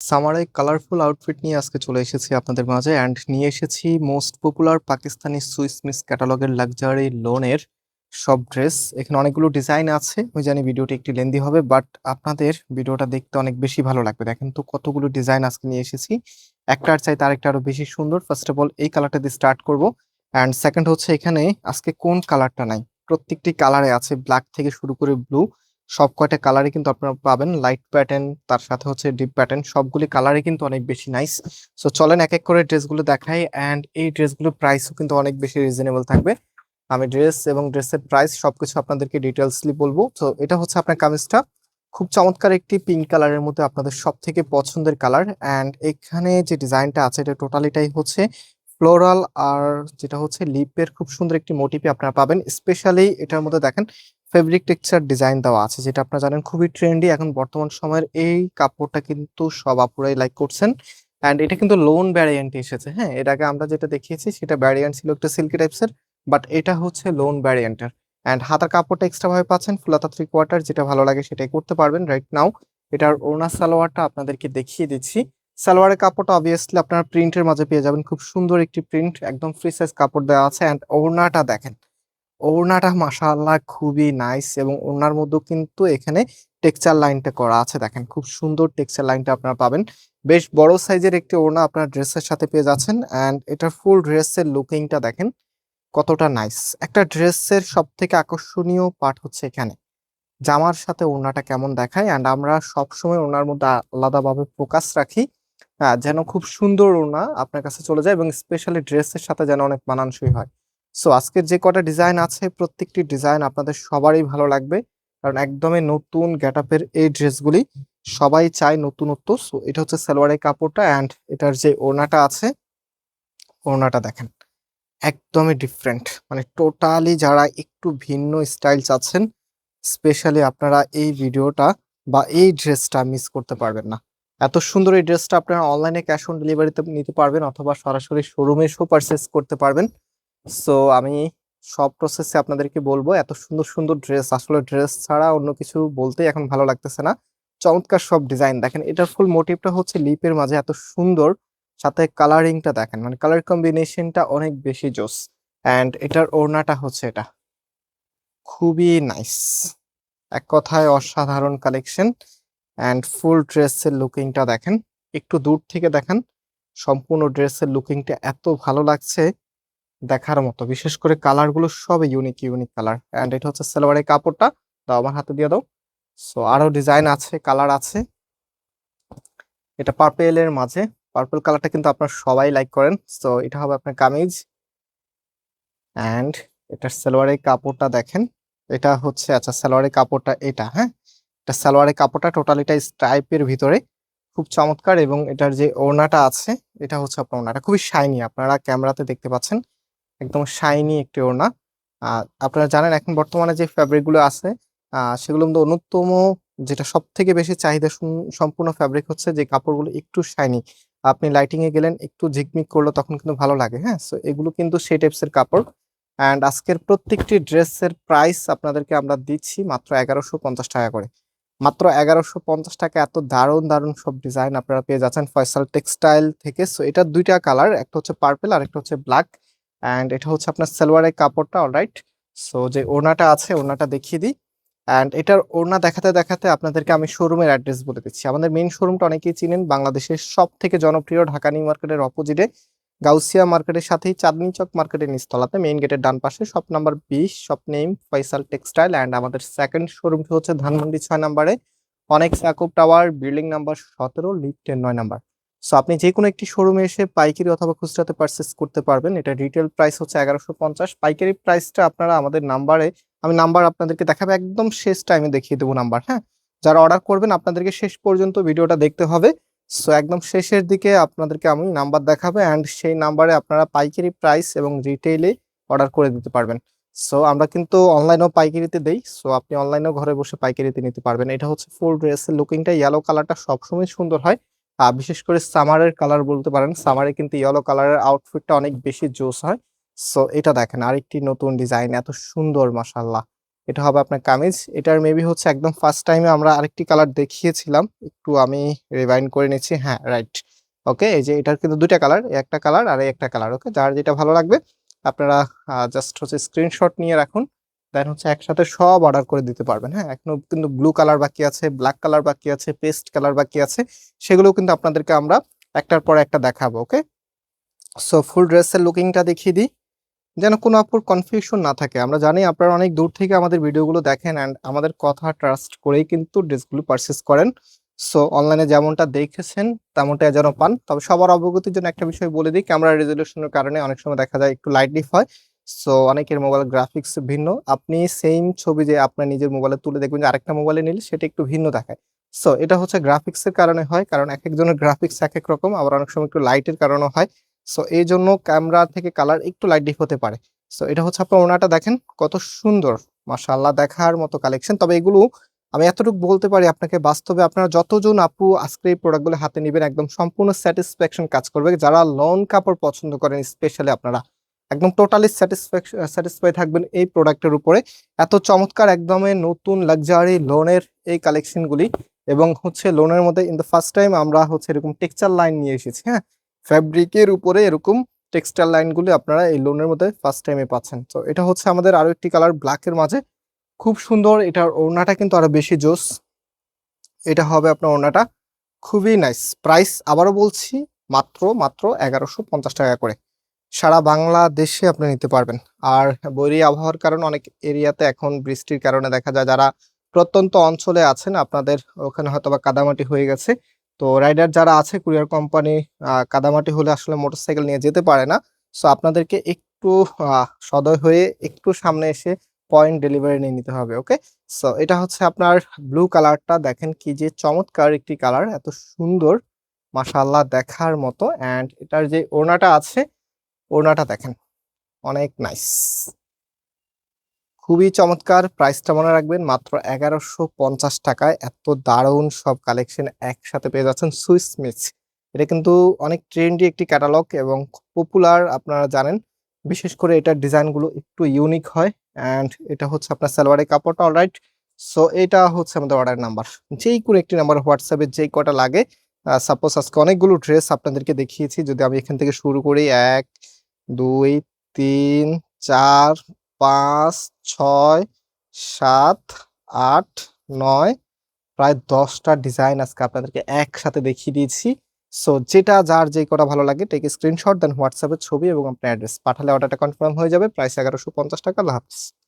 সামারে colourful outfit নিয়ে আজকে চলে এসেছি আপনাদের মাঝে অ্যান্ড নিয়ে এসেছি most popular Pakistani Swiss Miss ক্যাটালগের লাক্সারি লোনের সব ড্রেস। এখানে অনেকগুলো ডিজাইন আছে, আমি জানি ভিডিওটি একটু লেন্দি হবে, বাট আপনাদের ভিডিওটা দেখতে অনেক বেশি ভালো লাগবে। দেখেন তো কতগুলো ডিজাইন আজকে নিয়ে এসেছি, একটার চাইতে আরেকটা আরো বেশি সুন্দর। ফার্স্ট অফ অল এই কালারটা দিয়ে স্টার্ট করব, অ্যান্ড সেকেন্ড হচ্ছে এখানে আজকে কোন কালারটা নাই, প্রত্যেকটি কালারে আছে, ব্ল্যাক থেকে শুরু করে ব্লু, সব কয়টা কালারই কিন্তু আপনারা পাবেন। লাইট প্যাটার্ন, তার সাথে হচ্ছে ডিপ প্যাটার্ন, সবগুলি কালারই কিন্তু অনেক বেশি নাইস। সো চলেন এক এক করে ড্রেসগুলো দেখাই, অ্যান্ড এই ড্রেসগুলোর প্রাইসও কিন্তু অনেক বেশি রিজনেবল থাকবে। আমি ড্রেস এবং ড্রেসের প্রাইস সবকিছু আপনাদেরকে ডিটেলসলি বলবো। তো এটা হচ্ছে আপনার কামিজটা, খুব চমৎকার একটি পিঙ্ক কালারের মধ্যে আপনাদের সব থেকে পছন্দের কালার। অ্যান্ড এখানে যে ডিজাইনটা আছে এটা টোটালিটাই হচ্ছে ফ্লোরাল, আর যেটা হচ্ছে লিপের খুব সুন্দর একটি মোটিভে আপনারা পাবেন। স্পেশালি এটার মধ্যে দেখেন ফেব্রিক টেক্সচার ডিজাইন দেওয়া আছে, যেটা আপনারা জানেন খুবই ট্রেন্ডি এখন বর্তমান সময়ের। এই কাপড়টা কিন্তু সব আপুরাই লাইক করছেন, অ্যান্ড এটা কিন্তু লোন ভ্যারিয়েন্টে এসেছে। হ্যাঁ, এর আগে আমরা যেটা দেখিয়েছি সেটা ভ্যারিয়েন্ট ছিল একটা সিল্কি টাইপসের, বাট এটা হচ্ছে লোন ভ্যারিয়েন্টের। অ্যান্ড হাতার কাপড়টা এক্সট্রা ভাবে পাচ্ছেন, ফুল হাতা 3/4, যেটা ভালো লাগে সেটাই করতে পারবেন রাইট নাও। এটার ওড়না সালোয়ারটা আপনাদেরকে দেখিয়ে দিচ্ছি। সালোয়ারের কাপড়টা অবভিয়াসলি আপনারা প্রিন্টের মাঝে পেয়ে যাবেন, খুব সুন্দর একটি প্রিন্ট, একদম ফ্রি সাইজ কাপড় দেওয়া আছে। অ্যান্ড ওড়নাটা দেখেন, ওড়নাটা মাশাআল্লাহ খুবই নাইস, এবং ওড়নার মধ্যেও কিন্তু এখানে টেক্সচার লাইনটা করা আছে, দেখেন খুব সুন্দর টেক্সচার লাইনটা আপনারা পাবেন। বেশ বড় সাইজের একটি ওড়না আপনার ড্রেসের সাথে পেয়ে যাচ্ছেন। অ্যান্ড এটার ফুল ড্রেসের লুকিংটা দেখেন কতটা নাইস। একটা ড্রেসের সব থেকে আকর্ষণীয় পার্ট হচ্ছে এখানে জামার সাথে ওড়নাটা কেমন দেখায়, অ্যান্ড আমরা সবসময় ওড়নার মধ্যে আলাদাভাবে ফোকাস রাখি, যেন খুব সুন্দর ওড়না আপনার কাছে চলে যায়, এবং স্পেশালি ড্রেসের সাথে যেন অনেক মানানসই হয়। সো আজকের যে কটা ডিজাইন আছে প্রত্যেকটি ডিজাইন আপনাদের সবারই ভালো লাগবে, কারণ একদমই নতুন গেটআপের এই ড্রেসগুলি সবাই চায় নতুনত্ব। সো এটা হচ্ছে সালোয়ারের কাপড়টা, অ্যান্ড এটার যে ওড়নাটা আছে, ওড়নাটা দেখেন একদমই ডিফারেন্ট, মানে টোটালি যারা একটু ভিন্ন স্টাইল চাচ্ছেন, স্পেশালি আপনারা এই ভিডিওটা বা এই ড্রেসটা মিস করতে পারবেন না। এত সুন্দর এই ড্রেসটা আপনারা অনলাইনে ক্যাশ অন ডেলিভারিতে নিতে পারবেন, অথবা সরাসরি শোরুমে এসেও পারচেস করতে পারবেন। সো আমি সব প্রসেসে আপনাদেরকে বলবো, এত সুন্দর সুন্দর ড্রেস, আসলে ড্রেস ছাড়া অন্য কিছু বলতেই এখন ভালো লাগতেছে না। চমৎকার সব ডিজাইন দেখেন, এটার ফুল মোটিভটা হচ্ছে লিপের মাঝে এত সুন্দর, সাথে কালারিংটা দেখেন, মানে কালার কম্বিনেশনটা অনেক বেশি জোস। অ্যান্ড এটার ওড়নাটা হচ্ছে এটা খুবই নাইস, এক কথায় অসাধারণ কালেকশন। অ্যান্ড ফুল ড্রেসের লুকিংটা দেখেন, একটু দূর থেকে দেখেন, সম্পূর্ণ ড্রেসের লুকিংটা এত ভালো লাগছে, দেখার মতো। বিশেষ করে কালার গুলো সব ইউনিক ইউনিক কালার। অ্যান্ড এটা হচ্ছে সালোয়ারের কাপড়টা, দাও আমার হাতে দিয়ে দাও। সো আরো ডিজাইন আছে, কালার আছে। এটা পার্পেল এর মাঝে, পার্পল কালারটা কিন্তু আপনারা সবাই লাইক করেন। সো এটা হবে আপনার কামিজ, অ্যান্ড এটার সালোয়ারের কাপড়টা দেখেন, এটা হচ্ছে আচ্ছা সালোয়ারের কাপড়টা এটা, হ্যাঁ এটা সালোয়ারের কাপড়টা টোটালিটা স্ট্রাইপের ভিতরে, খুব চমৎকার। এবং এটার যে ওড়নাটা আছে, এটা হচ্ছে আপনার ওড়নাটা খুবই শাইনি, আপনারা ক্যামেরাতে দেখতে পাচ্ছেন একদম শাইনি একটি ওড়না। আপনারা জানেন এখন বর্তমানে যে ফ্যাব্রিক গুলো আছে, সেগুলোর মধ্যে অন্যতম যেটা সব থেকে বেশি চাহিদা সম্পূর্ণ ফ্যাব্রিক হচ্ছে যে কাপড়গুলো একটু শাইনি, আপনি লাইটিং এ গেলেন একটু ঝিকমিক করলো তখন কিন্তু ভালো লাগে। হ্যাঁ, সো এগুলো কিন্তু সেই টাইপস এর কাপড়। অ্যান্ড আজকের প্রত্যেকটি ড্রেসের প্রাইস আপনাদেরকে আমরা দিচ্ছি মাত্র 1150 টাকা করে। মাত্র 1150 টাকা, এত দারুণ দারুণ সব ডিজাইন আপনারা পেয়ে যাচ্ছেন ফয়সাল টেক্সটাইল থেকে। সো এটা দুইটা কালার, একটা হচ্ছে পার্পল আর একটা হচ্ছে ব্ল্যাক। অ্যান্ড এটা হচ্ছে আপনার সালোয়ারের কাপড়টা, অলরাইট। সো যে ওড়নাটা আছে ওড়নাটা দেখিয়ে দিই। অ্যান্ড এটার ওড়না দেখাতে দেখাতে আপনাদেরকে আমি শোরুমের অ্যাড্রেস বলে দিচ্ছি। আমাদের মেইন শোরুমটা অনেকেই চিনেন, বাংলাদেশের সব থেকে জনপ্রিয় ঢাকা নিউ মার্কেটের অপোজিটে গাউসিয়া মার্কেটের সাথেই চাঁদনী চক মার্কেটের নিচতলাতে মেইন গেটের ডান পাশে shop number 20, shop name Faisal textile. And আমাদের সেকেন্ড শোরুমটি হচ্ছে ধানমন্ডি 6 নম্বরে অনেক্স ইয়াকুব টাওয়ার, বিল্ডিং নাম্বার 17, লিফটের 9 নম্বর। সো আপনি যে কোনো একটি শোরুমে এসে পাইকারি অথবা খুচরাতে পারচেস করতে পারবেন। এটা রিটেল প্রাইস হচ্ছে 1150, পাইকারি প্রাইসটা আপনারা আমাদের নাম্বারে, আমি নাম্বার আপনাদেরকে দেখাবো একদম শেষ টাইমে দেখিয়ে দেবো নাম্বার। হ্যাঁ, যারা অর্ডার করবেন আপনাদেরকে শেষ পর্যন্ত ভিডিওটা দেখতে হবে। সো একদম শেষের দিকে আপনাদেরকে আমি নাম্বার দেখাবো, অ্যান্ড সেই নাম্বারে আপনারা পাইকারি প্রাইস এবং রিটেইলে অর্ডার করে দিতে পারবেন। সো আমরা কিন্তু অনলাইনেও পাইকারিতে দেই, সো আপনি অনলাইনেও ঘরে বসে পাইকারিতে নিতে পারবেন। এটা হচ্ছে ফুল ড্রেসের লুকিংটা, ইয়েলো কালারটা সবসময় সুন্দর হয়, বিশেষ করে সামারের কালার বলতে পারেন, সামারে কিন্তু ইয়েলো কালারের আউটফিটটা অনেক বেশি জোস হয়। সো এটা দেখেন আরেকটি নতুন ডিজাইন, এত সুন্দর মাশাআল্লাহ। এটা হবে আপনার কামিজ। এটার মেবি হচ্ছে একদম ফার্স্ট টাইমে আমরা আরেকটি কালার দেখিয়েছিলাম, একটু আমি রিভাইন্ড করে নিচ্ছি। হ্যাঁ, রাইট। ওকে, এই যে এটার কিন্তু দুইটা কালার, একটা কালার আর এই একটা কালার। ওকে, যার যেটা ভালো লাগবে আপনারা জাস্ট হচ্ছে স্ক্রিনশট নিয়ে রাখুন, দেন হচ্ছে একসাথে সব অর্ডার করে দিতে পারবেন। হ্যাঁ, এখনো কিন্তু ব্লু কালার বাকি আছে, ব্ল্যাক কালার বাকি আছে, পেস্ট কালার বাকি আছে, সেগুলো কিন্তু আপনাদেরকে আমরা একটার পর একটা দেখাবো। ওকে, সো ফুল ড্রেসের লুকিংটা দেখিয়ে দিই, যেন কোনো আপুর কনফিউশন না থাকে। আমরা জানি আপনারা অনেক দূর থেকে আমাদের ভিডিওগুলো দেখেন অ্যান্ড আমাদের কথা ট্রাস্ট করেই কিন্তু ড্রেসগুলো পারচেস করেন। সো অনলাইনে যেমনটা দেখেছেন তেমনটা যেন পান। তবে সবার অবগতির জন্য একটা বিষয় বলে দিই, ক্যামেরা রেজলিউশনের কারণে অনেক সময় দেখা যায় একটু লাইট ডিপ হয়। সো অনেকের মোবাইল গ্রাফিক্স ভিন্ন, আপনি সেম ছবি যে আপনার নিজের মোবাইলে তুলে দেখবেন যে আরেকটা মোবাইলে নিলে সেটা একটু ভিন্ন দেখায়। সো এটা হচ্ছে গ্রাফিক্সের কারণে হয়, কারণ এক একজনের গ্রাফিক্স এক এক রকম, আবার অনেক সময় একটু লাইটের কারণেও হয়। সো এই জন্য ক্যামেরা থেকে কালার একটু লাইট ডিপ হতে পারে। সো এটা হচ্ছে আপনার ওড়নাটা, দেখেন কত সুন্দর, মাশাআল্লাহ দেখার মতো কালেকশন। তবে এগুলো আমি এতটুকু বলতে পারি আপনাকে, বাস্তবে আপনারা যতজন আপু আজকে এই প্রোডাক্টগুলো হাতে নেবেন একদম সম্পূর্ণ স্যাটিসফ্যাকশন কাজ করবে। যারা লন কাপড় পছন্দ করেন স্পেশালি আপনারা একদম টোটালি স্যাটিসফাই থাকবেন এই প্রোডাক্টের উপরে। এত চমৎকার একদমই নতুন লাক্সারি লোনের এই কালেকশনগুলি, এবং হচ্ছে লোনের মধ্যে ইন দ্য ফার্স্ট টাইম আমরা হচ্ছে এরকম টেক্সচার লাইন নিয়ে এসেছি। হ্যাঁ, ফ্যাব্রিকের উপরে এরকম টেক্সটাইল লাইনগুলি আপনারা এই লোনের মধ্যে ফার্স্ট টাইমে পাচ্ছেন। তো এটা হচ্ছে আমাদের আরো একটি কালার ব্ল্যাকের মাঝে, খুব সুন্দর। এটার ওড়নাটা কিন্তু আরো বেশি জোস। এটা হবে আপনার ওড়নাটা, খুবই নাইস। প্রাইস আবারও বলছি, মাত্র মাত্র 1150 টাকা করে সারা বাংলাদেশে আপনি নিতে পারবেন। আর বৈরী আবহাওয়ার কারণে অনেক এরিয়াতে এখন বৃষ্টির কারণে দেখা যায় যারা প্রত্যন্ত অঞ্চলে আছেন আপনাদের ওখানে হয়তো বা কাদামাটি হয়ে গেছে। তো রাইডার যারা আছে কুরিয়ার কোম্পানি কাদামাটি হলে আসলে মোটরসাইকেল নিয়ে যেতে পারে না। সো আপনাদেরকে একটু সদয় হয়ে একটু সামনে এসে পয়েন্ট ডেলিভারি নিয়ে নিতে হবে। ওকে, সো এটা হচ্ছে আপনার ব্লু কালারটা, দেখেন কি যে চমৎকার একটি কালার, এত সুন্দর, মাশাআল্লাহ দেখার মতো। অ্যান্ড এটার যে ওড়নাটা আছে, ওড়নাটা দেখেন অনেক নাইস, খুবই চমৎকার। প্রাইসটা মনে রাখবেন মাত্র 1150 টাকায় এত দারুণ সব কালেকশন একসাথে পেয়ে যাচ্ছেন সুইস মিক্স। এটা কিন্তু অনেক ট্রেন্ডি একটি ক্যাটালগ এবং পপুলার, আপনারা জানেন। বিশেষ করে এটার ডিজাইনগুলো একটু ইউনিক হয়। অ্যান্ড এটা হচ্ছে আপনার সালোয়ারের কাপড়টা অলরাইট। সো এটা হচ্ছে আমাদের অর্ডার নাম্বার, যেই কোনো একটি নাম্বার হোয়াটসঅ্যাপে যেই কটা লাগে। সাপোজ আজকে অনেকগুলো ড্রেস আপনাদেরকে দেখিয়েছি, যদি আমি এখান থেকে শুরু করি 1 2 3 4 5 6 7 8 9, প্রায় 10টা ডিজাইন আজকে আপনাদেরকে একসাথে দেখিয়ে দিয়েছি। সো যেটা যার যে কটা ভালো লাগে টেক স্ক্রিনশট, দেন হোয়াটসঅ্যাপে ছবি এবং আপনার অ্যাড্রেস পাঠালে অর্ডারটা কনফার্ম হয়ে যাবে। প্রাইস 1150 টাকা। আল্লাহ হাফেজ।